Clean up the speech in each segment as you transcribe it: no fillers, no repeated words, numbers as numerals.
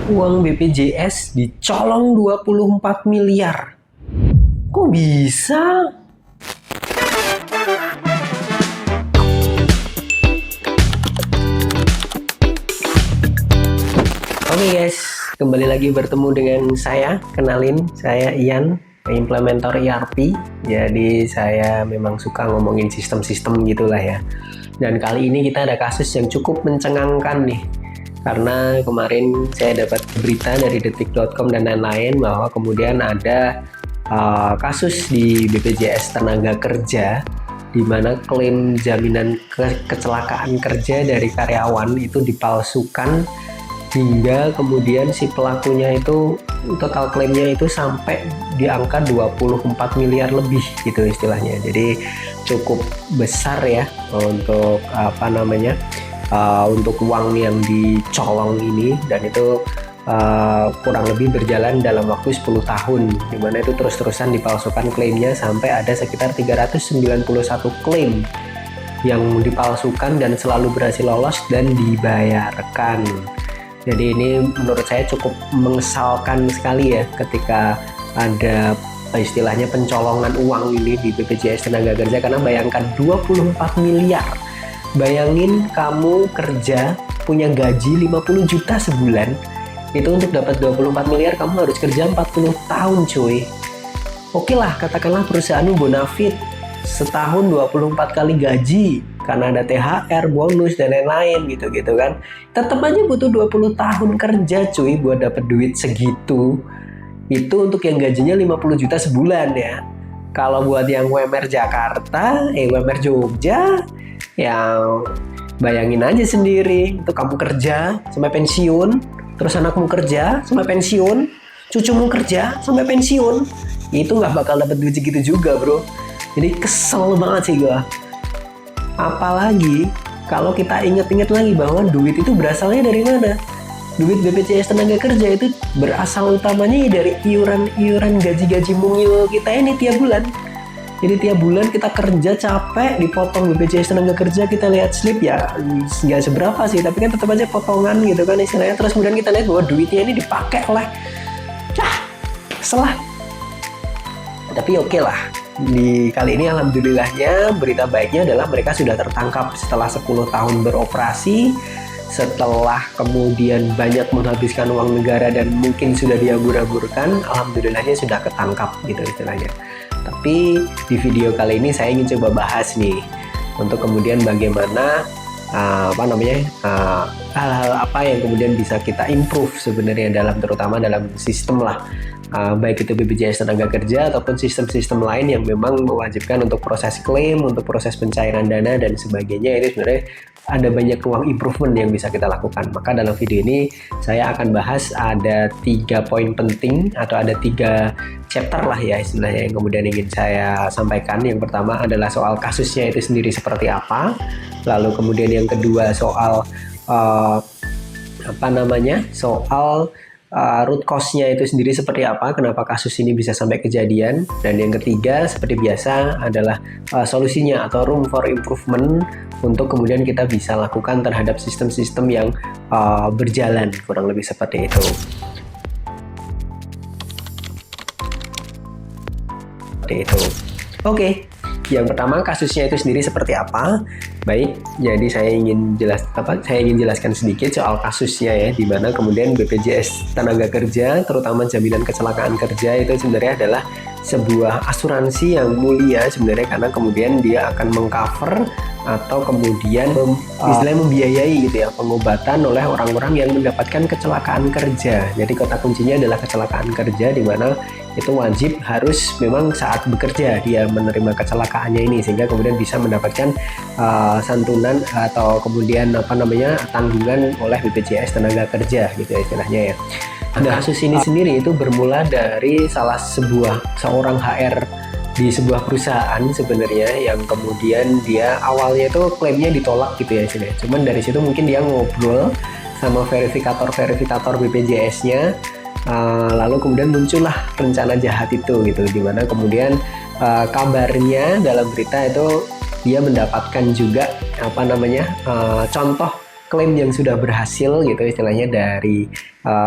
Uang BPJS dicolong 24 miliar. Kok bisa? Oke guys, kembali lagi bertemu dengan saya. Kenalin, saya Ian, implementer ERP. Jadi saya memang suka ngomongin sistem-sistem gitulah ya. Dan kali ini kita ada kasus yang cukup mencengangkan nih. Karena kemarin saya dapat berita dari detik.com dan lain-lain bahwa kemudian ada kasus di BPJS Tenaga Kerja di mana klaim jaminan kecelakaan kerja dari karyawan itu dipalsukan hingga kemudian si pelakunya itu total klaimnya itu sampai di angka 24 miliar lebih gitu istilahnya. Jadi cukup besar ya untuk untuk uang yang dicolong ini, dan itu kurang lebih berjalan dalam waktu 10 tahun, dimana itu terus-terusan dipalsukan klaimnya sampai ada sekitar 391 klaim yang dipalsukan dan selalu berhasil lolos dan dibayarkan. Jadi ini menurut saya cukup mengesalkan sekali ya ketika ada istilahnya pencolongan uang ini di BPJS Tenaga Kerja, karena bayangkan 24 miliar. Bayangin kamu kerja punya gaji 50 juta sebulan, itu untuk dapat 24 miliar kamu harus kerja 40 tahun cuy. Oke lah, katakanlah perusahaanmu bonafit setahun 24 kali gaji karena ada THR, bonus dan lain-lain gitu kan. Tetap aja butuh 20 tahun kerja cuy buat dapat duit segitu. Itu untuk yang gajinya 50 juta sebulan ya. Kalau buat yang UMR Jakarta, UMR Jogja, yang bayangin aja sendiri, itu kamu kerja sampai pensiun, terus anakmu kerja sampai pensiun, cucumu kerja sampai pensiun, itu nggak bakal dapat duit segitu juga bro. Jadi kesel banget sih gua. Apalagi kalau kita ingat-ingat lagi bahwa duit itu berasalnya dari mana? Duit BPJS Tenaga Kerja itu berasal utamanya dari iuran gaji-gaji mungil kita ini tiap bulan. Jadi tiap bulan kita kerja capek, dipotong BPJS Tenaga Kerja, kita lihat slip ya nggak seberapa sih, tapi kan tetap aja potongan gitu kan istilahnya. Terus kemudian kita lihat bahwa duitnya ini dipakai oleh salah. Tapi oke lah, di kali ini alhamdulillahnya berita baiknya adalah mereka sudah tertangkap setelah 10 tahun beroperasi, setelah kemudian banyak menghabiskan uang negara dan mungkin sudah diabur-aburkan. Alhamdulillahnya sudah ketangkap gitu istilahnya. Tapi di video kali ini saya ingin coba bahas nih untuk kemudian bagaimana hal-hal apa yang kemudian bisa kita improve sebenarnya terutama dalam sistem lah, baik itu BPJS Tenaga Kerja ataupun sistem-sistem lain yang memang mewajibkan untuk proses klaim, untuk proses pencairan dana dan sebagainya. Itu sebenarnya ada banyak ruang improvement yang bisa kita lakukan. Maka dalam video ini saya akan bahas ada 3 poin penting atau ada 3 chapter lah ya istilahnya yang kemudian ingin saya sampaikan. Yang pertama adalah soal kasusnya itu sendiri seperti apa. Lalu kemudian yang kedua soal root cause-nya itu sendiri seperti apa, kenapa kasus ini bisa sampai kejadian. Dan yang ketiga seperti biasa adalah solusinya atau room for improvement untuk kemudian kita bisa lakukan terhadap sistem-sistem yang berjalan, kurang lebih seperti itu. Oke. Yang pertama kasusnya itu sendiri seperti apa? Baik, jadi saya ingin jelaskan sedikit soal kasusnya ya, di mana kemudian BPJS Tenaga Kerja, terutama jaminan kecelakaan kerja itu sebenarnya adalah sebuah asuransi yang mulia sebenarnya, karena kemudian dia akan mengcover atau kemudian istilahnya membiayai gitu ya pengobatan oleh orang-orang yang mendapatkan kecelakaan kerja. Jadi kata kuncinya adalah kecelakaan kerja, di mana itu wajib harus memang saat bekerja dia menerima kecelakaannya ini, sehingga kemudian bisa mendapatkan santunan atau kemudian tanggungan oleh BPJS Tenaga Kerja gitu ya istilahnya ya. Kasus ini sendiri itu bermula dari seorang HR di sebuah perusahaan sebenarnya, yang kemudian dia awalnya itu klaimnya ditolak gitu ya istilahnya. Cuman dari situ mungkin dia ngobrol sama verifikator BPJS-nya. Lalu kemudian muncullah rencana jahat itu gitu, dimana kemudian kabarnya dalam berita itu dia mendapatkan juga contoh klaim yang sudah berhasil gitu istilahnya dari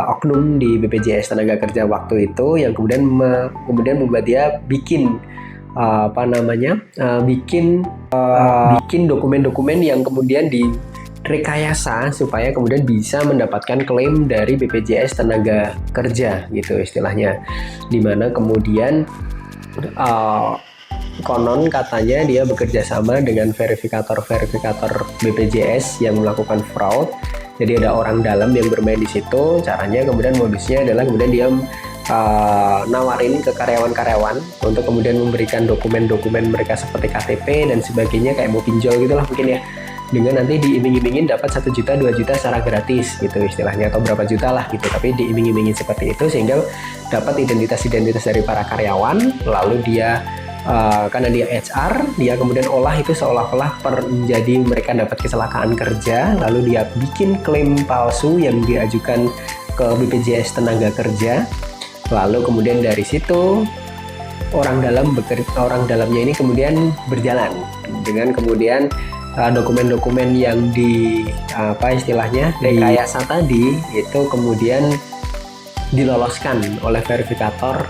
oknum di BPJS Tenaga Kerja waktu itu, yang kemudian membuat dia bikin bikin dokumen-dokumen yang kemudian direkayasa supaya kemudian bisa mendapatkan klaim dari BPJS Tenaga Kerja gitu istilahnya, dimana kemudian konon katanya dia bekerja sama dengan verifikator BPJS yang melakukan fraud. Jadi ada orang dalam yang bermain di situ. Caranya kemudian modusnya adalah kemudian dia nawarin ke karyawan-karyawan untuk kemudian memberikan dokumen-dokumen mereka seperti KTP dan sebagainya, kayak mau pinjol gitulah mungkin ya, dengan nanti diiming-imingin dapat 1 juta 2 juta secara gratis gitu istilahnya, atau berapa juta lah gitu, tapi diiming-imingin seperti itu sehingga dapat identitas dari para karyawan. Lalu dia karena dia HR, dia kemudian olah itu seolah-olah menjadi mereka dapat kecelakaan kerja, lalu dia bikin klaim palsu yang diajukan ke BPJS Tenaga Kerja. Lalu kemudian dari situ orang dalamnya ini kemudian berjalan dengan kemudian dokumen-dokumen yang rekayasa tadi itu kemudian diloloskan oleh verifikator,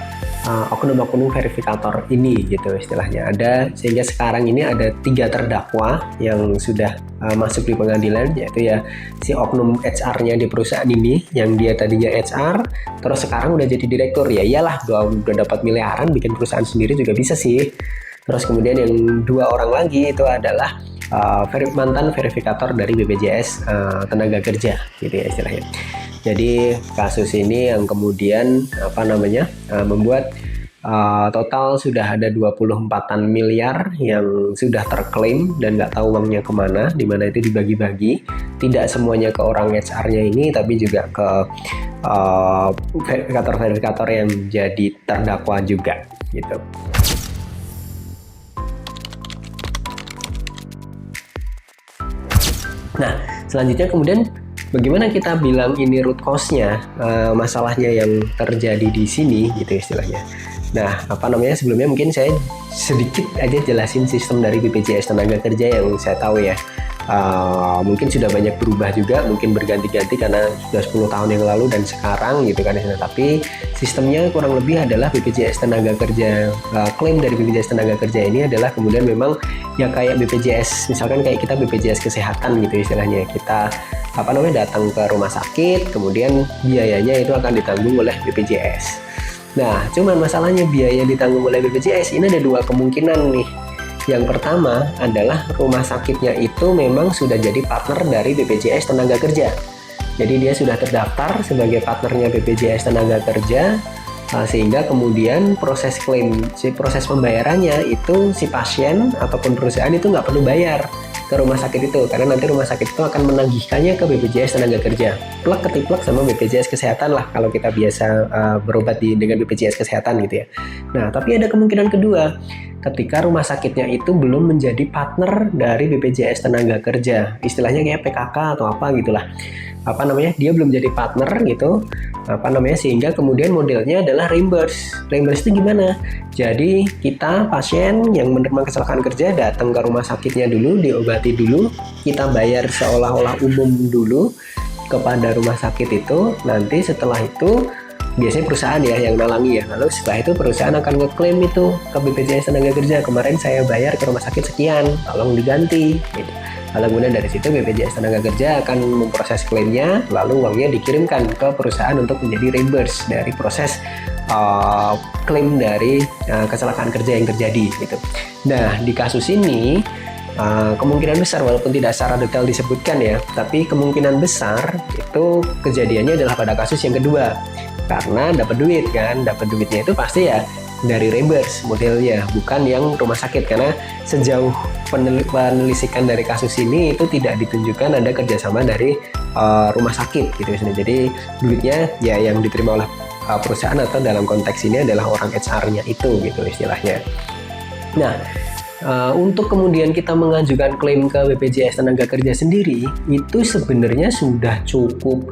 oknum-oknum verifikator ini gitu istilahnya. Sehingga sekarang ini ada 3 terdakwa yang sudah masuk di pengadilan, yaitu ya si oknum HR-nya di perusahaan ini yang dia tadinya HR terus sekarang udah jadi direktur. Ya iyalah, udah dapat miliaran bikin perusahaan sendiri juga bisa sih. Terus kemudian yang 2 orang lagi itu adalah mantan verifikator dari BPJS Tenaga Kerja gitu ya istilahnya. Jadi kasus ini yang kemudian membuat total sudah ada 24-an miliar yang sudah terklaim dan nggak tahu uangnya kemana, di mana itu dibagi-bagi, tidak semuanya ke orang HR-nya ini, tapi juga ke verifikator-verifikator yang jadi terdakwa juga gitu. Nah, selanjutnya kemudian bagaimana kita bilang ini root cause-nya, masalahnya yang terjadi di sini gitu istilahnya. Nah, sebelumnya mungkin saya sedikit aja jelasin sistem dari BPJS Tenaga Kerja yang saya tahu ya. Mungkin sudah banyak berubah juga, mungkin berganti-ganti karena sudah 10 tahun yang lalu dan sekarang gitu kan. Tapi sistemnya kurang lebih adalah BPJS Tenaga Kerja, klaim dari BPJS Tenaga Kerja ini adalah kemudian memang ya kayak BPJS, misalkan kayak kita BPJS Kesehatan gitu istilahnya. Kita datang ke rumah sakit, kemudian biayanya itu akan ditanggung oleh BPJS. Nah, cuman masalahnya biaya ditanggung oleh BPJS ini ada 2 kemungkinan nih. Yang pertama adalah rumah sakitnya itu memang sudah jadi partner dari BPJS Tenaga Kerja. Jadi dia sudah terdaftar sebagai partnernya BPJS Tenaga Kerja, sehingga kemudian proses pembayarannya itu si pasien ataupun perusahaan itu nggak perlu bayar ke rumah sakit itu, karena nanti rumah sakit itu akan menagihkannya ke BPJS Tenaga Kerja, plek ketiplek sama BPJS Kesehatan lah kalau kita biasa berobat dengan BPJS Kesehatan gitu ya. Nah, tapi ada kemungkinan kedua, ketika rumah sakitnya itu belum menjadi partner dari BPJS Tenaga Kerja, istilahnya kayak PKK atau apa gitulah. Dia belum jadi partner gitu, sehingga kemudian modelnya adalah reimburse. Reimburse itu gimana? Jadi kita pasien yang menerima kecelakaan kerja datang ke rumah sakitnya dulu, diobati dulu, kita bayar seolah-olah umum dulu kepada rumah sakit itu. Nanti setelah itu biasanya perusahaan ya yang nalangi ya. Lalu setelah itu perusahaan akan ngeklaim itu ke BPJS Tenaga Kerja, kemarin saya bayar ke rumah sakit sekian, tolong diganti gitu. Lalu kemudian dari situ BPJS Tenaga Kerja akan memproses klaimnya, lalu uangnya dikirimkan ke perusahaan untuk menjadi reimburse dari proses klaim dari kecelakaan kerja yang terjadi gitu. Nah, di kasus ini kemungkinan besar, walaupun tidak secara detail disebutkan ya, tapi kemungkinan besar itu kejadiannya adalah pada kasus yang kedua, karena dapat duit kan, dapat duitnya itu pasti ya dari reimburse modelnya, bukan yang rumah sakit, karena sejauh penelitikan dari kasus ini itu tidak ditunjukkan ada kerjasama dari rumah sakit gitu. Jadi duitnya ya yang diterima oleh perusahaan, atau dalam konteks ini adalah orang HR-nya itu gitu istilahnya. Nah, Untuk kemudian kita mengajukan klaim ke BPJS Tenaga Kerja sendiri, itu sebenarnya sudah cukup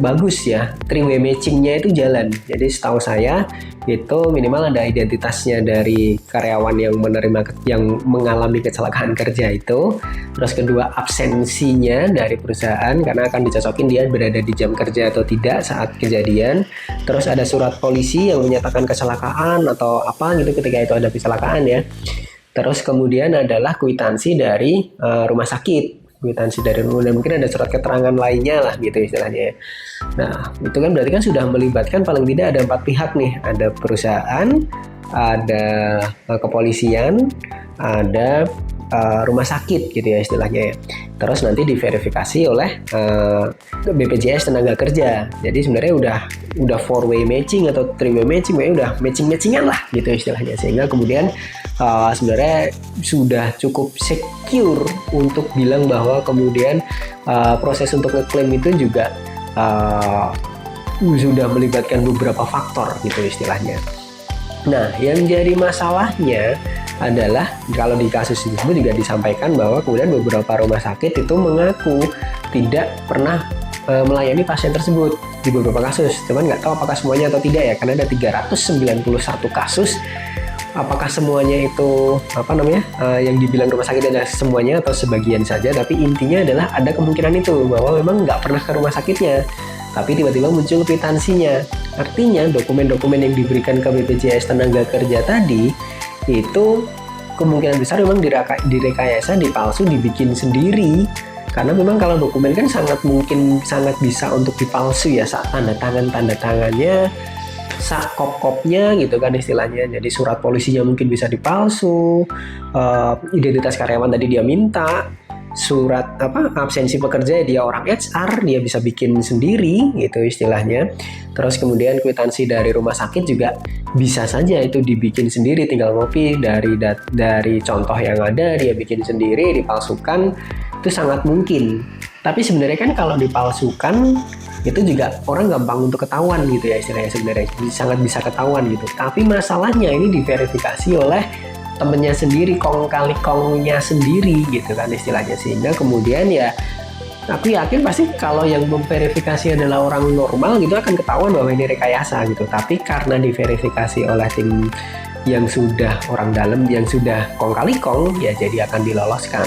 bagus ya. Three-way matchingnya itu jalan. Jadi setahu saya itu minimal ada identitasnya dari karyawan yang mengalami kecelakaan kerja itu. Terus kedua, absensinya dari perusahaan karena akan dicocokin dia berada di jam kerja atau tidak saat kejadian. Terus ada surat polisi yang menyatakan kecelakaan atau apa gitu ketika itu ada kecelakaan ya. Terus kemudian adalah kwitansi dari rumah sakit, dan mungkin ada surat keterangan lainnya lah gitu istilahnya. Nah itu kan berarti kan sudah melibatkan paling tidak ada 4 pihak nih, ada perusahaan, ada kepolisian, ada rumah sakit gitu ya istilahnya ya. Terus nanti diverifikasi oleh BPJS Tenaga Kerja. Jadi sebenarnya udah 4-way matching atau 3-way matching, udah matching-matchingan lah gitu istilahnya, sehingga kemudian sebenarnya sudah cukup secure untuk bilang bahwa kemudian proses untuk ngeklaim itu juga sudah melibatkan beberapa faktor gitu istilahnya. Nah, yang jadi masalahnya adalah kalau di kasus tersebut juga disampaikan bahwa kemudian beberapa rumah sakit itu mengaku tidak pernah melayani pasien tersebut di beberapa kasus. Cuman nggak tahu apakah semuanya atau tidak ya, karena ada 391 kasus. Apakah semuanya itu yang dibilang rumah sakit adalah semuanya atau sebagian saja, tapi intinya adalah ada kemungkinan itu bahwa memang nggak pernah ke rumah sakitnya, tapi tiba-tiba muncul kwitansinya. Artinya dokumen-dokumen yang diberikan ke BPJS Tenaga Kerja tadi itu kemungkinan besar memang direkayasa, dipalsu, dibikin sendiri. Karena memang kalau dokumen kan sangat bisa untuk dipalsu ya, saat tanda tangannya, saat kop-kopnya gitu kan istilahnya. Jadi surat polisinya mungkin bisa dipalsu, identitas karyawan tadi dia minta, surat absensi pekerja dia orang HR dia bisa bikin sendiri gitu istilahnya. Terus kemudian kwitansi dari rumah sakit juga bisa saja itu dibikin sendiri, tinggal ngopi dari contoh yang ada dia bikin sendiri, dipalsukan, itu sangat mungkin. Tapi sebenarnya kan kalau dipalsukan itu juga orang gampang untuk ketahuan gitu ya istilahnya, sebenarnya sangat bisa ketahuan gitu. Tapi masalahnya ini diverifikasi oleh temennya sendiri, kong kali kongnya sendiri gitu kan istilahnya, sehingga kemudian ya aku yakin pasti kalau yang memverifikasi adalah orang normal gitu akan ketahuan bahwa ini rekayasa gitu. Tapi karena diverifikasi oleh tim yang sudah orang dalam, yang sudah kong kali kong, ya jadi akan diloloskan.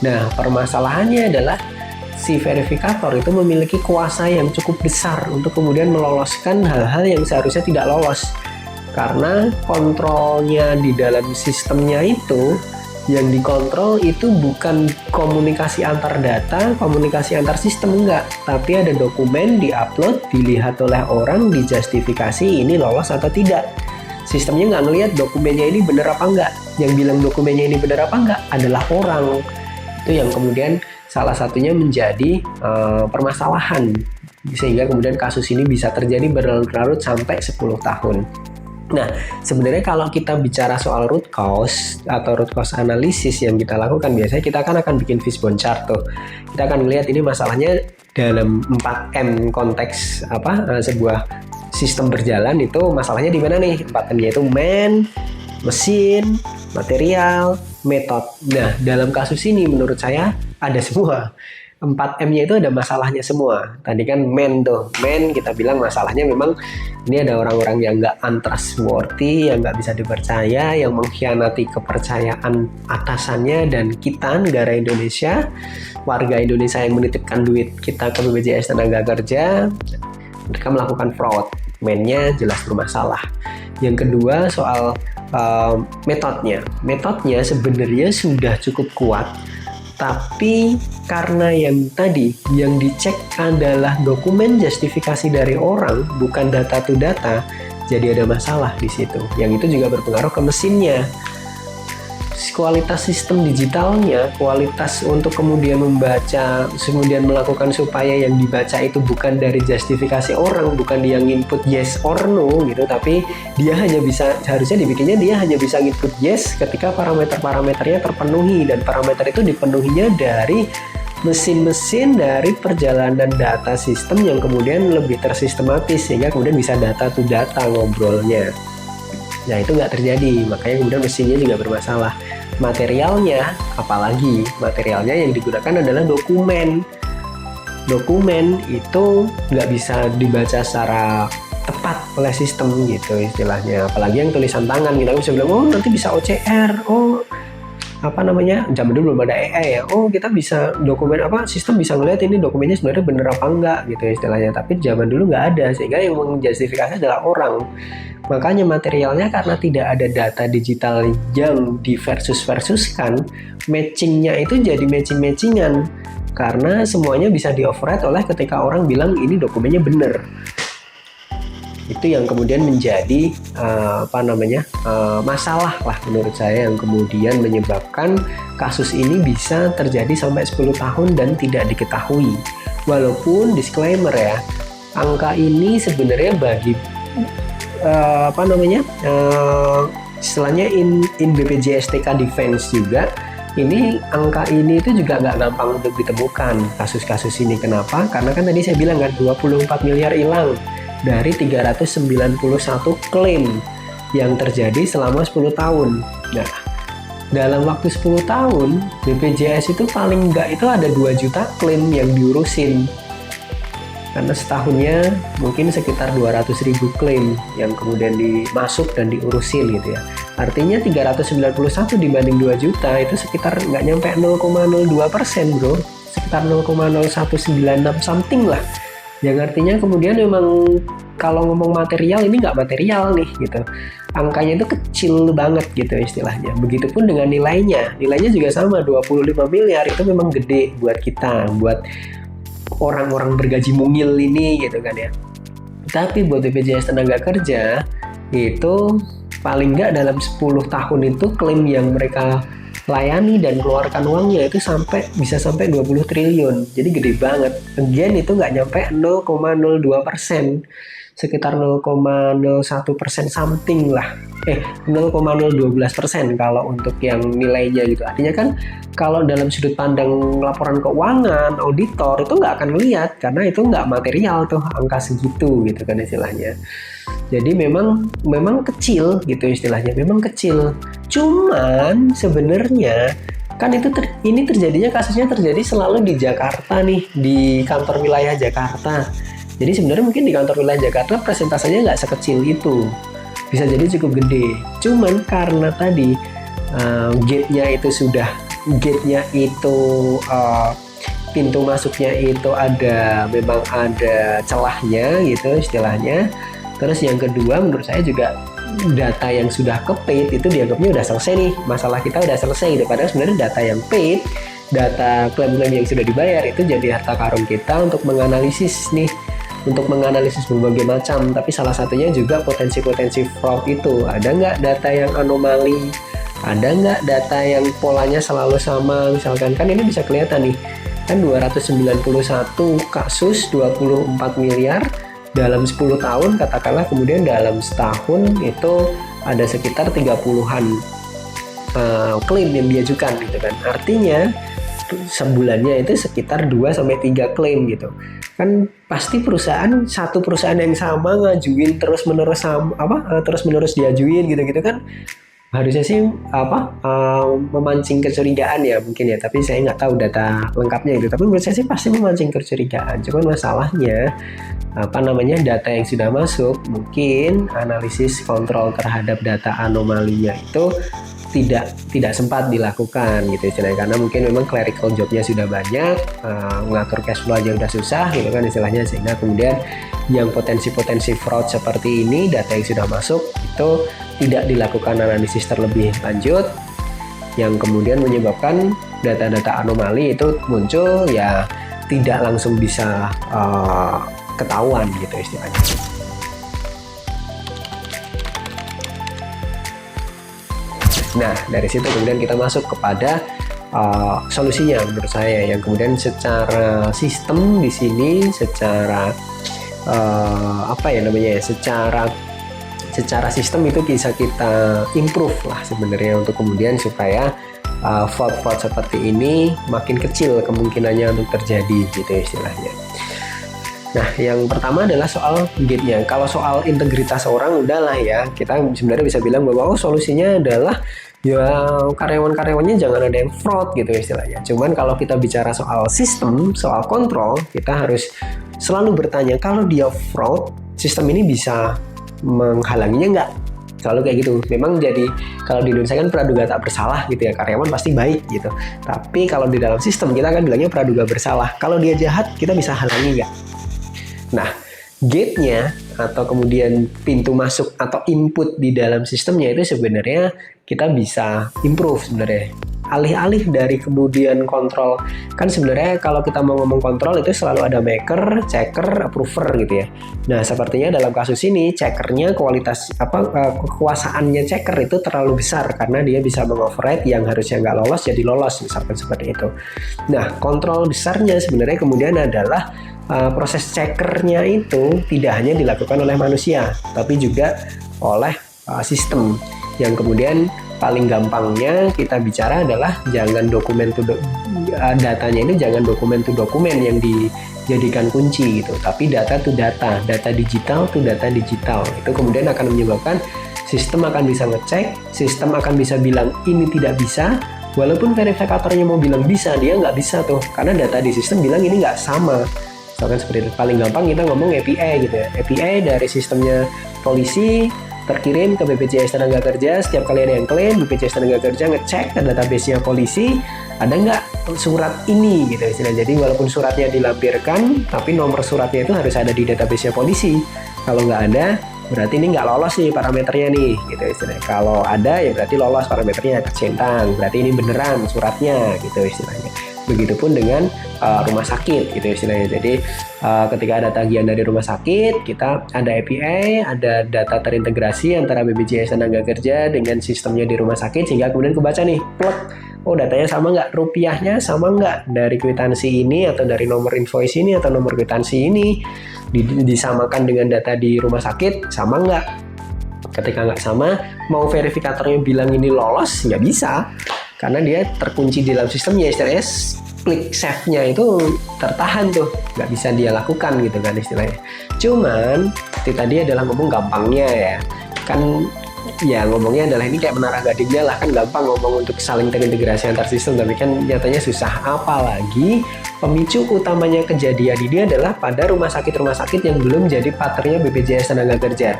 Nah permasalahannya adalah si verifikator itu memiliki kuasa yang cukup besar untuk kemudian meloloskan hal-hal yang seharusnya tidak lolos. Karena kontrolnya di dalam sistemnya itu, yang dikontrol itu bukan komunikasi antar data, komunikasi antar sistem, enggak. Tapi ada dokumen diupload, dilihat oleh orang, dijustifikasi ini lolos atau tidak. Sistemnya nggak ngelihat dokumennya ini benar apa enggak. Yang bilang dokumennya ini benar apa enggak adalah orang. Itu yang kemudian salah satunya menjadi permasalahan. Sehingga kemudian kasus ini bisa terjadi berlarut-larut sampai 10 tahun. Nah, sebenarnya kalau kita bicara soal root cause atau root cause analysis yang kita lakukan, biasanya kita akan bikin fishbone chart tuh. Kita akan melihat ini masalahnya dalam 4M konteks sebuah sistem berjalan, itu masalahnya di mana nih? 4M-nya itu man, mesin, material, method. Nah, dalam kasus ini menurut saya ada semua. 4M-nya itu ada masalahnya semua. Tadi kan man kita bilang masalahnya memang ini ada orang-orang yang nggak untrustworthy, yang nggak bisa dipercaya, yang mengkhianati kepercayaan atasannya dan kita, negara Indonesia, warga Indonesia yang menitipkan duit kita ke BPJS Tenaga Kerja, mereka melakukan fraud. Man-nya jelas bermasalah. Yang kedua soal metodenya sebenarnya sudah cukup kuat. Tapi karena yang tadi yang dicek adalah dokumen justifikasi dari orang, bukan data to data, jadi ada masalah di situ. Yang itu juga berpengaruh ke mesinnya. Kualitas sistem digitalnya, kualitas untuk kemudian membaca, kemudian melakukan supaya yang dibaca itu bukan dari justifikasi orang, bukan dia input yes or no gitu, tapi dia hanya bisa, harusnya dibikinnya dia hanya bisa input yes ketika parameter-parameternya terpenuhi, dan parameter itu dipenuhinya dari mesin-mesin dari perjalanan data sistem yang kemudian lebih tersistematis, sehingga kemudian bisa data to data ngobrolnya. Nah itu nggak terjadi, makanya kemudian mesinnya juga bermasalah. Materialnya, apalagi materialnya yang digunakan adalah dokumen. Dokumen itu nggak bisa dibaca secara tepat oleh sistem gitu istilahnya. Apalagi yang tulisan tangan, kita bisa bilang, oh nanti bisa OCR, oh apa namanya, zaman dulu belum ada AI ya, oh kita bisa dokumen apa, sistem bisa ngeliat ini dokumennya sebenarnya bener apa enggak gitu istilahnya. Tapi zaman dulu nggak ada, sehingga yang menjustifikasi adalah orang. Makanya materialnya karena tidak ada data digital yang diversuskan, matchingnya itu jadi matching-matchingan karena semuanya bisa di-override oleh ketika orang bilang ini dokumennya bener. Itu yang kemudian menjadi masalah lah menurut saya, yang kemudian menyebabkan kasus ini bisa terjadi sampai 10 tahun dan tidak diketahui. Walaupun disclaimer ya, angka ini sebenarnya bagi istilahnya in BPJS/TK Defense juga, ini angka ini itu juga nggak gampang untuk ditemukan kasus-kasus ini. Kenapa? Karena kan tadi saya bilang kan 24 miliar hilang dari 391 klaim yang terjadi selama 10 tahun. Nah, dalam waktu 10 tahun, BPJS itu paling nggak itu ada 2 juta klaim yang diurusin. Karena setahunnya mungkin sekitar 200.000 klaim yang kemudian dimasuk dan diurusin gitu ya. Artinya 391 dibanding 2 juta itu sekitar nggak nyampe 0,02% bro. Sekitar 0,0196 something lah. Yang artinya kemudian memang kalau ngomong material ini nggak material nih gitu. Angkanya itu kecil banget gitu istilahnya. Begitupun dengan nilainya. Nilainya juga sama, 25 miliar itu memang gede buat kita, buat orang-orang bergaji mungil ini gitu kan ya. Tapi buat BPJS tenaga kerja itu paling nggak dalam 10 tahun itu klaim yang mereka layani dan keluarkan uangnya itu bisa sampai 20 triliun. Jadi gede banget. Again itu nggak nyampe 0,02%. Sekitar 0,01% something lah. 0,012% kalau untuk yang nilainya gitu. Artinya kan kalau dalam sudut pandang laporan keuangan, auditor itu nggak akan lihat karena itu nggak material tuh angka segitu gitu kan istilahnya. Jadi memang kecil gitu istilahnya, memang kecil. Cuman sebenarnya kan ini terjadinya, kasusnya terjadi selalu di Jakarta nih, di kantor wilayah Jakarta. Jadi sebenarnya mungkin di kantor wilayah Jakarta presentasenya nggak sekecil itu, bisa jadi cukup gede. Cuman karena tadi gate-nya itu pintu masuknya itu memang ada celahnya gitu istilahnya. Terus yang kedua menurut saya juga data yang sudah ke-paid itu dianggapnya udah selesai nih, masalah kita udah selesai gitu. Padahal sebenarnya data yang paid, data klaim-klaim yang sudah dibayar itu jadi harta karun kita untuk menganalisis berbagai macam. Tapi salah satunya juga potensi-potensi fraud itu. Ada nggak data yang anomali? Ada nggak data yang polanya selalu sama? Misalkan kan ini bisa kelihatan nih, kan 291 kasus 24 miliar dalam 10 tahun, katakanlah kemudian dalam setahun itu ada sekitar 30-an klaim yang diajukan gitu kan. Artinya sebulannya itu sekitar 2-3 klaim gitu. Kan pasti satu perusahaan yang sama ngajuin terus-menerus diajuin gitu-gitu kan. Harusnya sih memancing kecurigaan ya mungkin ya, tapi saya nggak tahu data lengkapnya itu. Tapi menurut saya sih pasti memancing kecurigaan. Cuman masalahnya data yang sudah masuk, mungkin analisis kontrol terhadap data anomalinya itu tidak sempat dilakukan gitu istilahnya, karena mungkin memang clerical jobnya sudah banyak, ngatur cash flow aja udah susah gitu kan istilahnya, sehingga kemudian yang potensi-potensi fraud seperti ini, data yang sudah masuk itu tidak dilakukan analisis terlebih lanjut, yang kemudian menyebabkan data-data anomali itu muncul ya tidak langsung bisa ketahuan gitu istilahnya. Nah, dari situ kemudian kita masuk kepada solusinya menurut saya, yang kemudian secara sistem di sini, secara secara sistem itu bisa kita improve lah sebenarnya, untuk kemudian supaya fraud seperti ini makin kecil kemungkinannya untuk terjadi gitu istilahnya. Nah, yang pertama adalah soal gate-nya. Kalau soal integritas orang, udahlah ya. Kita sebenarnya bisa bilang bahwa solusinya adalah ya karyawan-karyawannya jangan ada yang fraud gitu istilahnya. Cuman kalau kita bicara soal sistem, soal kontrol, kita harus selalu bertanya, kalau dia fraud, sistem ini bisa menghalanginya nggak? Selalu kayak gitu. Memang jadi kalau di Indonesia kan praduga tak bersalah gitu ya, karyawan pasti baik gitu. Tapi kalau di dalam sistem kita kan bilangnya praduga bersalah. Kalau dia jahat, kita bisa halangi nggak? Nah, gate-nya atau kemudian pintu masuk atau input di dalam sistemnya itu sebenarnya kita bisa improve sebenarnya. Alih-alih dari kemudian kontrol, kan sebenarnya kalau kita mau ngomong kontrol itu selalu ada maker, checker, approver gitu ya. Nah, sepertinya dalam kasus ini checkernya kekuasaannya checker itu terlalu besar karena dia bisa mengoverride yang harusnya nggak lolos jadi lolos, misalkan seperti itu. Nah, kontrol besarnya sebenarnya kemudian adalah proses checkernya itu tidak hanya dilakukan oleh manusia, tapi juga oleh sistem. Yang kemudian paling gampangnya kita bicara adalah jangan datanya ini jangan dokumen to dokumen yang dijadikan kunci gitu, tapi data to data digital to data digital. Itu kemudian akan menyebabkan sistem akan bisa ngecek, sistem akan bisa bilang ini tidak bisa, walaupun verifikatornya mau bilang bisa, dia nggak bisa tuh, karena data di sistem bilang ini nggak sama. Misalkan seperti itu. Paling gampang kita ngomong API gitu ya. API dari sistemnya polisi terkirim ke BPJS Tenaga-Kerja. Setiap kali ada yang klaim, BPJS Tenaga-Kerja ngecek ke database-nya polisi, ada nggak surat ini gitu istilahnya. Jadi walaupun suratnya dilampirkan, tapi nomor suratnya itu harus ada di database-nya polisi. Kalau nggak ada, berarti ini nggak lolos nih parameternya nih gitu istilahnya. Kalau ada ya berarti lolos parameternya, kecentang. Berarti ini beneran suratnya gitu istilahnya. Begitupun dengan rumah sakit gitu istilahnya. Jadi ketika ada tagihan dari rumah sakit, kita ada API, ada data terintegrasi antara BPJS Tenaga-Kerja dengan sistemnya di rumah sakit, sehingga kemudian kebaca nih, plek, oh datanya sama nggak, rupiahnya sama nggak dari kwitansi ini atau dari nomor invoice ini atau nomor kwitansi ini disamakan dengan data di rumah sakit, sama nggak? Ketika nggak sama, mau verifikatornya bilang ini lolos, nggak bisa. Karena dia terkunci di dalam sistemnya, istilahnya klik save-nya itu tertahan tuh, nggak bisa dia lakukan gitu kan istilahnya. Cuman tadi adalah ngomong gampangnya ya, kan ya ngomongnya adalah ini kayak menara gadingnya lah, kan gampang ngomong untuk saling terintegrasi antar sistem, tapi kan nyatanya susah. Apalagi pemicu utamanya kejadian ini adalah pada rumah sakit yang belum jadi partnernya BPJS Tenaga-Kerja.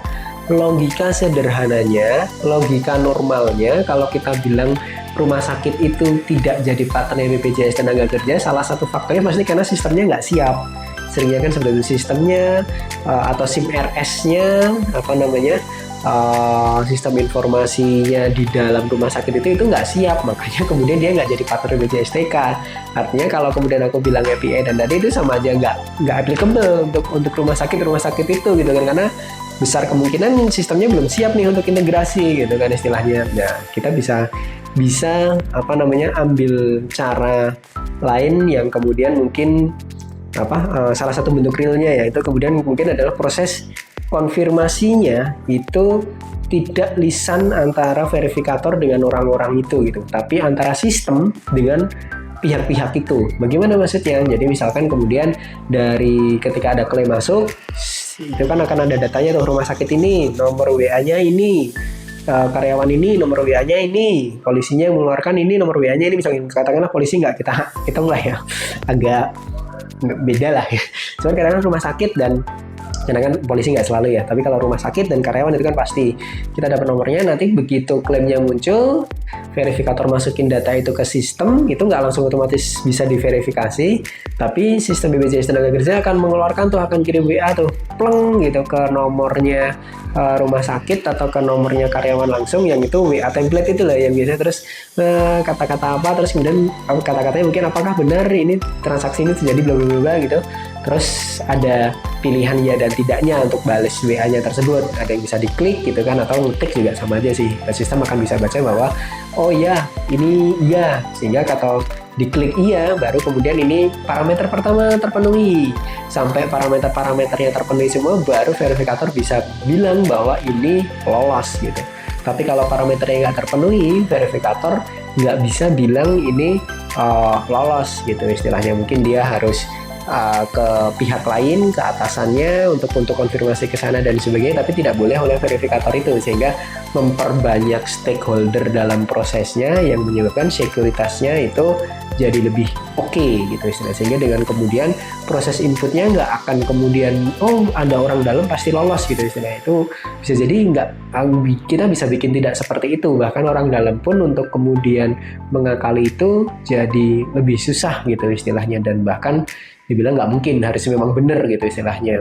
Logika sederhananya, logika normalnya, kalau kita bilang rumah sakit itu tidak jadi partner BPJS Tenaga-Kerja, salah satu faktornya pasti karena sistemnya nggak siap. Seringnya kan sebelum sistemnya atau SIM RS-nya sistem informasinya di dalam rumah sakit itu nggak siap, makanya kemudian dia nggak jadi partner BPJS TK. Artinya kalau kemudian aku bilang API dan tadi itu sama aja nggak applicable untuk rumah sakit itu gitu kan, karena besar kemungkinan sistemnya belum siap nih untuk integrasi gitu kan istilahnya. Nah, kita bisa ambil cara lain yang kemudian mungkin salah satu bentuk realnya yaitu kemudian mungkin adalah proses konfirmasinya itu tidak lisan antara verifikator dengan orang-orang itu gitu, tapi antara sistem dengan pihak-pihak itu. Bagaimana maksudnya? Jadi misalkan kemudian dari ketika ada klaim masuk, itu kan akan ada datanya tuh, rumah sakit ini, nomor WA-nya ini, karyawan ini, nomor WA-nya ini, polisinya mengeluarkan ini, nomor WA-nya ini, misalnya katakanlah polisi nggak kita hitung lah ya, agak beda lah ya. Cuman kadang-kadang rumah sakit dan kan polisi nggak selalu ya, tapi kalau rumah sakit dan karyawan itu kan pasti kita dapat nomornya. Nanti begitu klaimnya muncul, verifikator masukin data itu ke sistem, itu nggak langsung otomatis bisa diverifikasi, tapi sistem BPJS Tenaga-Kerja akan mengeluarkan tuh, akan kirim WA tuh, pleng gitu ke nomornya rumah sakit atau ke nomornya karyawan langsung, yang itu WA template itu lah yang biasanya terus kata-kata apa, terus kemudian kata-katanya mungkin apakah benar ini transaksi ini terjadi bla bla bla gitu. Terus ada pilihan ya dan tidaknya untuk balas WA-nya tersebut. Ada yang bisa diklik gitu kan, atau ngetik juga sama aja sih. Sistem akan bisa baca bahwa oh iya, ini iya. Sehingga kalau diklik iya, baru kemudian ini parameter pertama terpenuhi. Sampai parameter-parameternya terpenuhi semua, baru verifikator bisa bilang bahwa ini lolos gitu. Tapi kalau parameternya nggak terpenuhi, verifikator nggak bisa bilang ini lolos gitu istilahnya. Mungkin dia harus ke pihak lain, ke atasannya untuk konfirmasi ke sana dan sebagainya, tapi tidak boleh oleh verifikator itu, sehingga memperbanyak stakeholder dalam prosesnya yang menyebabkan sekuritasnya itu jadi lebih oke gitu istilah. Sehingga dengan kemudian proses inputnya nggak akan kemudian ada orang dalam pasti lolos gitu istilah. Itu bisa jadi kita bisa bikin tidak seperti itu, bahkan orang dalam pun untuk kemudian mengakali itu jadi lebih susah gitu istilahnya, dan bahkan dibilang nggak mungkin, harus memang benar gitu istilahnya.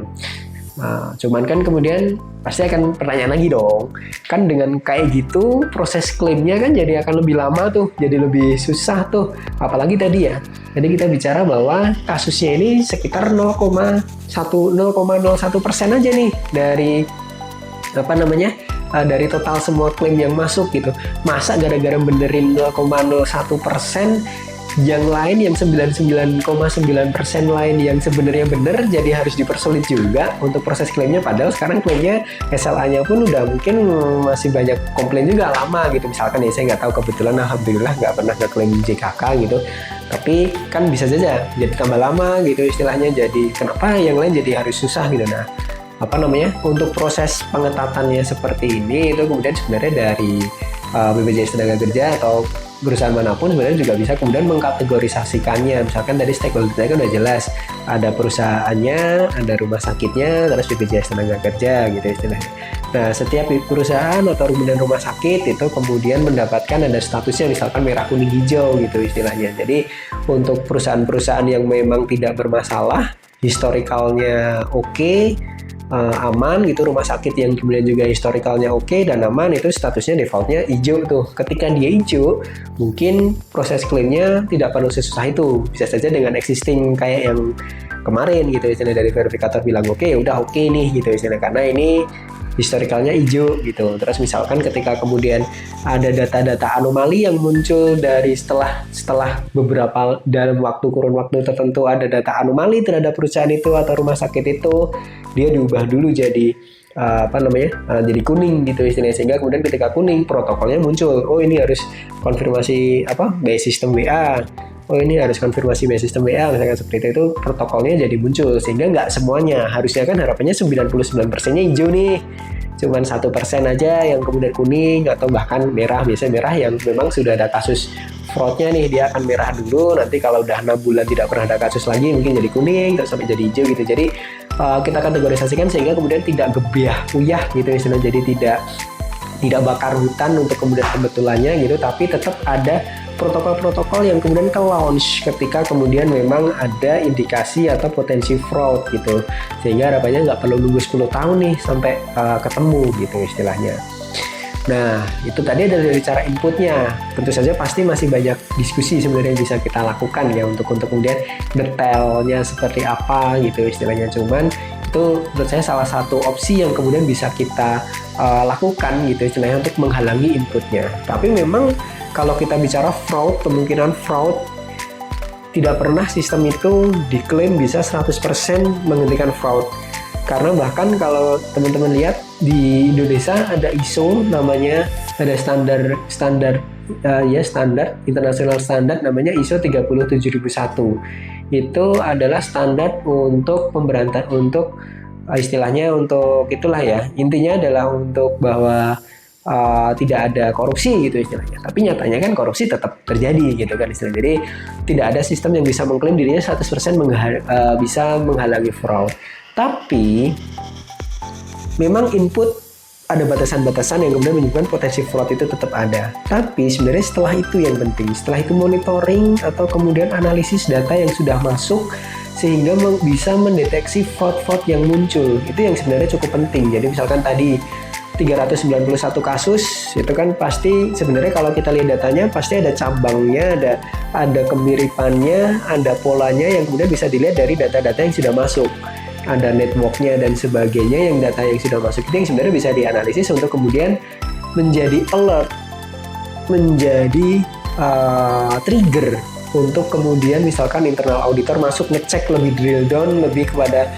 Nah, cuman kan kemudian pasti akan pertanyaan lagi dong, kan dengan kayak gitu proses klaimnya kan jadi akan lebih lama tuh, jadi lebih susah tuh. Apalagi tadi kita bicara bahwa kasusnya ini sekitar 0,01% aja nih dari dari total semua klaim yang masuk gitu. Masa gara-gara benerin 0,01%, yang lain yang 99,9% lain yang sebenarnya benar jadi harus dipersulit juga untuk proses klaimnya, padahal sekarang klaimnya SLA-nya pun udah mungkin masih banyak komplain juga lama gitu. Misalkan saya nggak tahu, kebetulan alhamdulillah nggak pernah ngeklaim JKK gitu, tapi kan bisa saja jadi tambah lama gitu istilahnya. Jadi kenapa yang lain jadi harus susah gitu. Nah, untuk proses pengetatannya seperti ini itu kemudian sebenarnya dari BPJS Tenagakerja atau perusahaan manapun sebenarnya juga bisa kemudian mengkategorisasikannya. Misalkan dari stakeholder-nya kan udah jelas, ada perusahaannya, ada rumah sakitnya, terus BPJS Tenagakerja gitu istilahnya. Nah, setiap perusahaan atau kemudian rumah sakit itu kemudian mendapatkan ada statusnya, misalkan merah, kuning, hijau gitu istilahnya. Jadi untuk perusahaan-perusahaan yang memang tidak bermasalah, historikalnya oke, aman gitu, rumah sakit yang kemudian juga historikalnya oke dan aman, itu statusnya defaultnya hijau tuh. Ketika dia hijau, mungkin proses klaimnya tidak perlu sesusah itu, bisa saja dengan existing kayak yang kemarin gitu istilah, dari verifikator bilang oke, udah oke nih gitu istilah, karena ini historikalnya hijau gitu. Terus misalkan ketika kemudian ada data-data anomali yang muncul dari setelah beberapa dalam kurun waktu tertentu, ada data anomali terhadap perusahaan itu atau rumah sakit itu, dia diubah dulu jadi jadi kuning gitu istilahnya. Sehingga kemudian ketika kuning, protokolnya muncul, ini harus konfirmasi by sistem WA, ini harus konfirmasi by sistem WA, misalkan seperti itu, protokolnya jadi muncul. Sehingga nggak semuanya, harusnya kan harapannya 99%-nya hijau nih, cuman 1% aja yang kemudian kuning atau bahkan merah. Biasanya merah yang memang sudah ada kasus fraudnya nih, dia akan merah dulu, nanti kalau udah 6 bulan tidak pernah ada kasus lagi mungkin jadi kuning, terus sampai jadi hijau gitu. Jadi kita kategorisasikan sehingga kemudian tidak gebiah-uyah gitu istilah, jadi tidak bakar hutan untuk kemudian kebetulannya gitu, tapi tetap ada protokol-protokol yang kemudian ke launch ketika kemudian memang ada indikasi atau potensi fraud gitu, sehingga harapannya nggak perlu nunggu 10 tahun nih sampai ketemu gitu istilahnya. Nah, itu tadi dari cara inputnya. Tentu saja pasti masih banyak diskusi sebenarnya yang bisa kita lakukan ya untuk kemudian detailnya seperti apa gitu istilahnya. Cuman itu menurut saya salah satu opsi yang kemudian bisa kita lakukan gitu istilahnya untuk menghalangi inputnya. Tapi memang kalau kita bicara fraud, kemungkinan fraud tidak pernah sistem itu diklaim bisa 100% menghentikan fraud. Karena bahkan kalau teman-teman lihat di Indonesia ada ISO namanya, ada standar internasional standar namanya ISO 37001. Itu adalah standar untuk istilahnya untuk itulah ya. Intinya adalah untuk bahwa tidak ada korupsi gitu istilahnya. Tapi nyatanya kan korupsi tetap terjadi gitu kan istilahnya. Jadi tidak ada sistem yang bisa mengklaim dirinya 100% bisa menghalangi fraud. Tapi memang input ada batasan-batasan yang kemudian menyebabkan potensi fraud itu tetap ada. Tapi sebenarnya setelah itu yang penting, setelah itu monitoring atau kemudian analisis data yang sudah masuk sehingga bisa mendeteksi fraud-fraud yang muncul. Itu yang sebenarnya cukup penting. Jadi misalkan tadi 391 kasus, itu kan pasti sebenarnya kalau kita lihat datanya pasti ada cabangnya, ada kemiripannya, ada polanya yang kemudian bisa dilihat dari data-data yang sudah masuk. Ada networknya dan sebagainya, yang data yang sudah masuk itu yang sebenarnya bisa dianalisis untuk kemudian menjadi alert, menjadi trigger untuk kemudian misalkan internal auditor masuk ngecek lebih drill down lebih kepada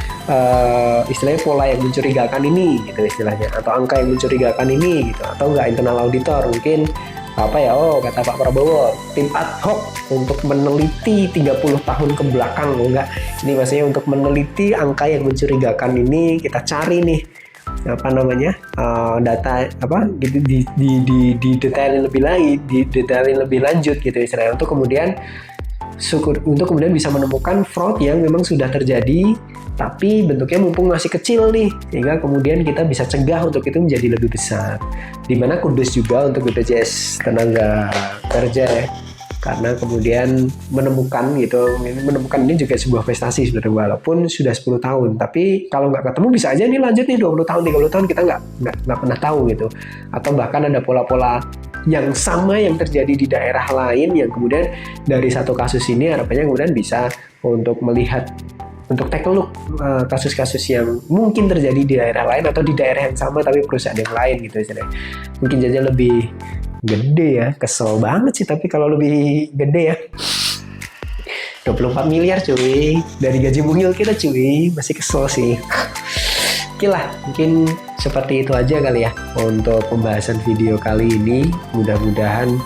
istilahnya pola yang mencurigakan ini gitu istilahnya, atau angka yang mencurigakan ini gitu, atau enggak internal auditor mungkin apa ya, oh kata Pak Prabowo, tim ad hoc untuk meneliti 30 tahun ke belakang. Enggak, ini maksudnya untuk meneliti angka yang mencurigakan ini, kita cari nih apa namanya, data apa gitu, di detailin lebih lagi, didetailin lebih lanjut gitu istilahnya, untuk kemudian bisa menemukan fraud yang memang sudah terjadi tapi bentuknya mumpung masih kecil nih, sehingga kemudian kita bisa cegah untuk itu menjadi lebih besar. Dimana kudus juga untuk BPJS tenaga kerja ya, karena kemudian menemukan ini juga sebuah prestasi sebenarnya, walaupun sudah 10 tahun, tapi kalau nggak ketemu bisa aja nih lanjut nih 20 tahun 30 tahun, kita nggak pernah tahu gitu. Atau bahkan ada pola-pola yang sama yang terjadi di daerah lain, yang kemudian dari satu kasus ini harapannya kemudian bisa untuk melihat, untuk take a look kasus-kasus yang mungkin terjadi di daerah lain atau di daerah yang sama tapi perusahaan yang lain gitu istilahnya. Mungkin saja lebih gede ya, kesel banget sih tapi kalau lebih gede ya. 24 miliar cuy, dari gaji mungil kita cuy, masih kesel sih. Oke lah, mungkin seperti itu aja kali ya untuk pembahasan video kali ini. Mudah-mudahan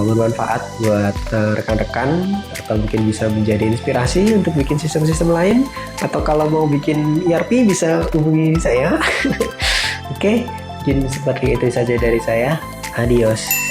bermanfaat buat rekan-rekan, atau mungkin bisa menjadi inspirasi untuk bikin sistem-sistem lain, atau kalau mau bikin ERP bisa hubungi saya. Oke, mungkin seperti itu saja dari saya. Adios.